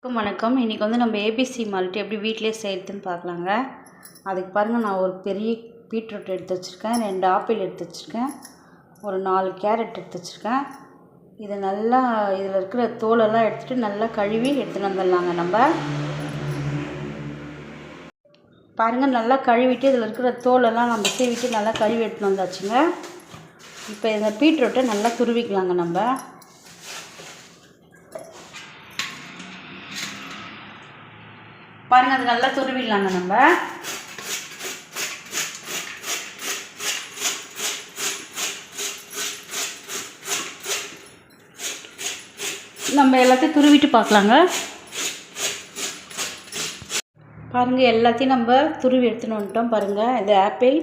வணக்கம். இன்றைக்கி வந்து நம்ம ஏபிசி மால்ட் எப்படி வீட்டிலே செய்கிறதுன்னு பார்க்கலாங்க. அதுக்கு பாருங்கள், நான் ஒரு பெரிய பீட்ரூட் எடுத்து வச்சுருக்கேன், 2 ஆப்பிள் எடுத்து வச்சுருக்கேன், ஒரு 4 கேரட் எடுத்து வச்சுருக்கேன். இதை நல்லா இதில் இருக்கிற தோலெல்லாம் எடுத்துகிட்டு நல்லா கழுவி எடுத்துகிட்டு வந்துடலாங்க. நம்ம பாருங்கள், நல்லா கழுவிட்டு இதில் இருக்கிற தோலெல்லாம் நம்ம சீவிட்டு நல்லா கழுவி எடுத்துகிட்டு வந்தாச்சுங்க. இப்போ இந்த பீட்ரூட்டை நல்லா துருவிக்கலாங்க. நம்ம பாருங்கள், அது நல்லா துருவிடலாங்க. நம்ம எல்லாத்தையும் துருவிட்டு பார்க்கலாங்க. பாருங்கள், எல்லாத்தையும் நம்ம துருவி எடுத்துன்னு வந்துட்டோம். பாருங்கள், இது ஆப்பிள்,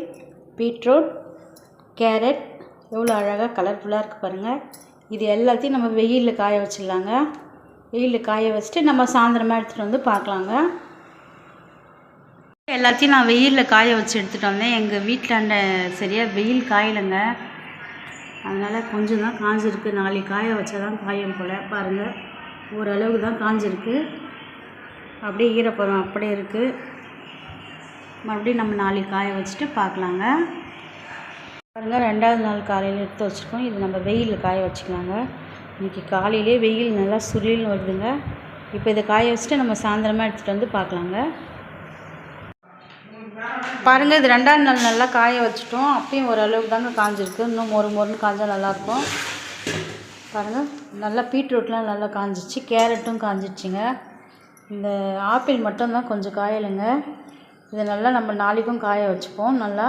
பீட்ரூட், கேரட் எவ்வளோ அழகாக கலர்ஃபுல்லாக இருக்குது பாருங்கள். இது எல்லாத்தையும் நம்ம வெயிலில் காய வச்சிடலாங்க. வெயிலில் காய வச்சுட்டு நம்ம சாயந்தரமாக எடுத்துகிட்டு வந்து பார்க்கலாங்க. எல்லாத்தையும் நான் வெயிலில் காய வச்சு எடுத்துகிட்டு வந்தேன். எங்கள் வீட்டிலாண்ட சரியாக வெயில் காயலைங்க, அதனால் கொஞ்சம் தான் காஞ்சிருக்கு. நாளைக்கு காய வச்சா தான் காயும் போல். பாருங்கள், ஓரளவுக்கு தான் காஞ்சிருக்கு, அப்படியே ஈரப்பதம் அப்படியே இருக்குது. மறுபடியும் நம்ம நாளைக்கு காய வச்சுட்டு பார்க்கலாங்க. பாருங்கள், 2வது நாள் காலையில் எடுத்து வச்சுருக்கோம். இது நம்ம வெயிலில் காய வச்சுக்கலாங்க. இன்றைக்கி காலையிலே வெயில் நல்லா சுருளின்னு வருதுங்க. இப்போ இதை காய வச்சுட்டு நம்ம சாயந்தரமாக எடுத்துகிட்டு வந்து பார்க்கலாங்க. பாருங்கள், இது 2வது நாள் நல்லா காய வச்சுட்டோம். அப்பயும் ஓரளவுக்கு தாங்க காஞ்சிருக்கு. இன்னும் மொறுன்னு காஞ்சால் நல்லாயிருக்கும். பாருங்கள், நல்லா பீட்ரூட்லாம் நல்லா காஞ்சிச்சு, கேரட்டும் காஞ்சிடுச்சிங்க. இந்த ஆப்பிள் மட்டும்தான் கொஞ்சம் காயலைங்க. இதை நல்லா நம்ம நாளைக்கும் காய வச்சுப்போம். நல்லா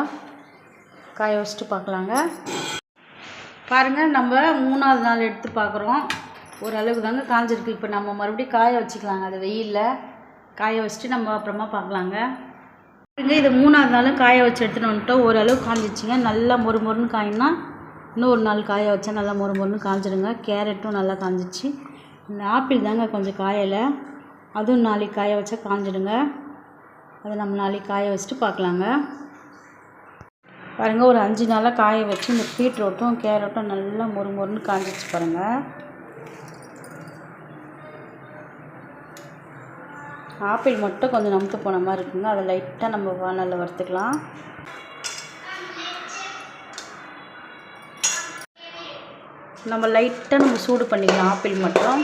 காய வச்சுட்டு பார்க்கலாங்க. பாருங்கள், நம்ம 3வது நாள் எடுத்து பார்க்குறோம். ஓரளவுக்கு தாங்க காஞ்சிருக்கு. இப்போ நம்ம மறுபடியும் காய வச்சுக்கலாங்க. அது வெயிலில் காய வச்சுட்டு நம்ம அப்புறமா பார்க்கலாங்க. இது 3வது நாளும் காய வச்சு எடுத்துகிட்டு வந்துட்டோம். ஓரளவு காஞ்சிச்சிங்க. நல்லா மொறுன்னு காயினா இன்னும் ஒரு நாள் காய வச்சா நல்லா மொறுன்னு காஞ்சிடுங்க. கேரட்டும் நல்லா காஞ்சிச்சு. இந்த ஆப்பிள் தாங்க கொஞ்சம் காயலை, அதுவும் நாளைக்கு காய வச்சா காஞ்சிடுங்க. அதை நம்ம நாளைக்கு காய வச்சுட்டு பார்க்கலாங்க. பாருங்கள், ஒரு 5 நாளாக காய வச்சு இந்த பீட்ரூட்டும் கேரட்டும் நல்லா மொறுன்னு காஞ்சிச்சு பாருங்கள். ஆப்பிள் மட்டும் கொஞ்சம் நமுத்து போன மாதிரி இருக்குங்க. அதை லைட்டாக நம்ம வானலில் வறுத்துக்கலாம். நம்ம லைட்டாக சூடு பண்ணிக்கலாம். ஆப்பிள் மட்டும்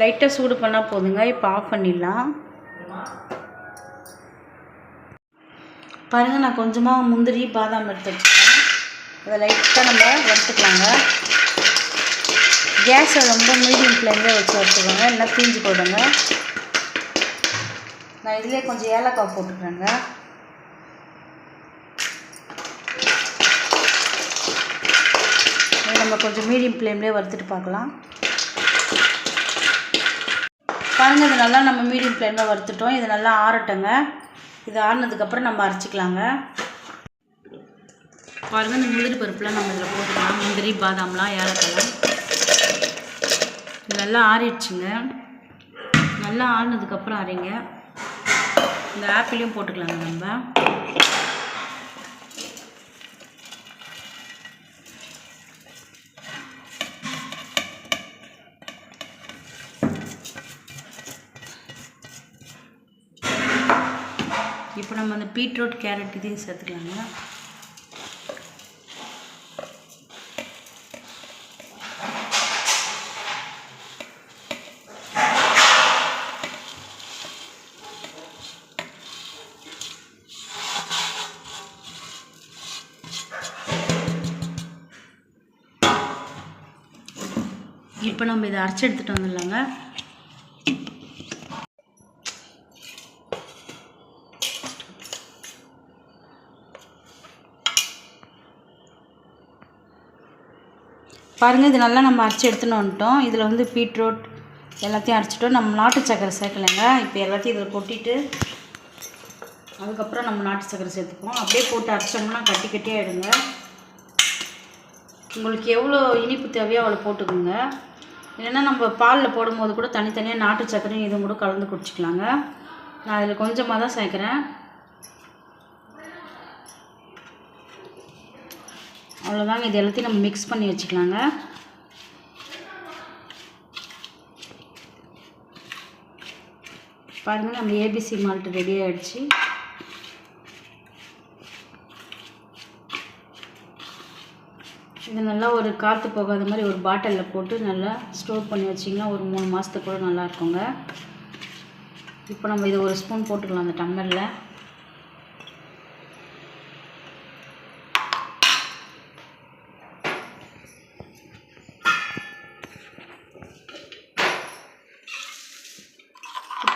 லைட்டாக சூடு பண்ணால் போதுங்க. இப்போ ஆஃப் பண்ணிடலாம். பாருங்கள், நான் கொஞ்சமாக முந்திரி பாதாம் எடுத்து வச்சுருக்கேன். அதை லைட்டாக நம்ம வறுத்துக்கலாங்க. கேஸை ரொம்ப மீடியம் ஃப்ளேமில் வச்சு வச்சுக்கோங்க, இல்லைன்னா தீஞ்சு போடுங்க. நான் இதிலே கொஞ்சம் ஏலக்காய் போட்டுக்கிறேங்க. நம்ம கொஞ்சம் மீடியம் ஃப்ளேம்லேயே வறுத்துட்டு பார்க்கலாம். பாருங்கள், இது நல்லா நம்ம மீடியம் ஃப்ளேமில் வறுத்துட்டோம். இது நல்லா ஆறட்டுங்க. இது ஆறினதுக்கப்புறம் நம்ம அரைச்சிக்கலாங்க. பாருங்கள், இந்த முந்திரி பருப்புலாம் நம்ம இதில் போட்டுக்கலாம். முந்திரி பாதாம்லாம் ஏலக்காய்லாம் நல்லா ஆறிடுச்சுங்க. நல்லா ஆறினதுக்கப்புறம் அரைங்க. இந்த ஆப்பிளையும் போட்டுக்கலாங்க. நம்ம இப்போ நம்ம அந்த பீட்ரூட் கேரட் இதையும் சேர்த்துக்கலாங்க. இப்போ நம்ம இதை அரைச்சி எடுத்துகிட்டு வந்துடலாங்க. பாருங்கள், இது நல்லா நம்ம அரைச்சி எடுத்துன்னு வந்துட்டோம். இதில் வந்து பீட்ரூட் எல்லாத்தையும் அரைச்சிட்டோம். நம்ம நாட்டு சக்கரை சேர்க்கலைங்க. இப்போ எல்லாத்தையும் இதில் கொட்டிட்டு அதுக்கப்புறம் நம்ம நாட்டு சக்கரை சேர்த்துப்போம். அப்படியே போட்டு அரைச்சோம்னா கட்டி கட்டியாக ஆகிடுங்க. உங்களுக்கு எவ்வளோ இனிப்பு தேவையோ அவ்வளோ போட்டுக்கோங்க. இல்லைன்னா நம்ம பாலில் போடும்போது கூட தனித்தனியாக நாட்டு சக்கரையும் இதுவும் கூட கலந்து குடிச்சிக்கலாங்க. நான் அதில் கொஞ்சமாக தான் சேர்க்குறேன். அவ்வளோதாங்க. இது எல்லாத்தையும் நம்ம மிக்ஸ் பண்ணி வச்சுக்கலாங்க. பாருங்கள், நம்ம ஏபிசி மால்ட் ரெடி ஆகிடுச்சு. இது நல்லா ஒரு காற்று போகாத மாதிரி ஒரு பாட்டிலில் போட்டு நல்லா ஸ்டோர் பண்ணி வச்சிங்கன்னா ஒரு 3 மாதத்துக்கு கூட நல்லா இருக்குங்க. இப்போ நம்ம இதை ஒரு ஸ்பூன் போட்டுக்கலாம் அந்த டம்ளரில்.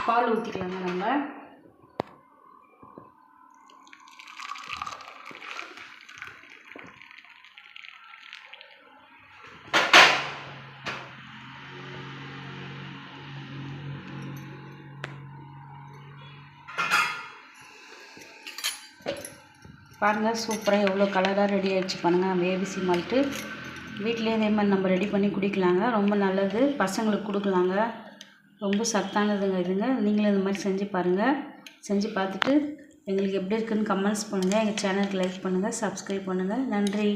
பால் ஊற்றிக்கலாங்க நம்ம. பாருங்கள், சூப்பராக எவ்வளோ கலராக ரெடி ஆகிடுச்சு. பாருங்கள், நம்ம ஏபிசி மால்ட்டு வீட்டிலே இதே மாதிரி நம்ம ரெடி பண்ணி குடிக்கலாங்க. ரொம்ப நல்லது, பசங்களுக்கு கொடுக்கலாங்க. ரொம்ப சத்தானதுங்க இதுங்க. நீங்களும் இந்த மாதிரி செஞ்சு பாருங்கள். செஞ்சு பார்த்துட்டு எங்களுக்கு எப்படி இருக்குதுன்னு கமெண்ட்ஸ் பண்ணுங்கள். எங்கள் சேனலுக்கு லைக் பண்ணுங்கள், சப்ஸ்கிரைப் பண்ணுங்கள். நன்றி.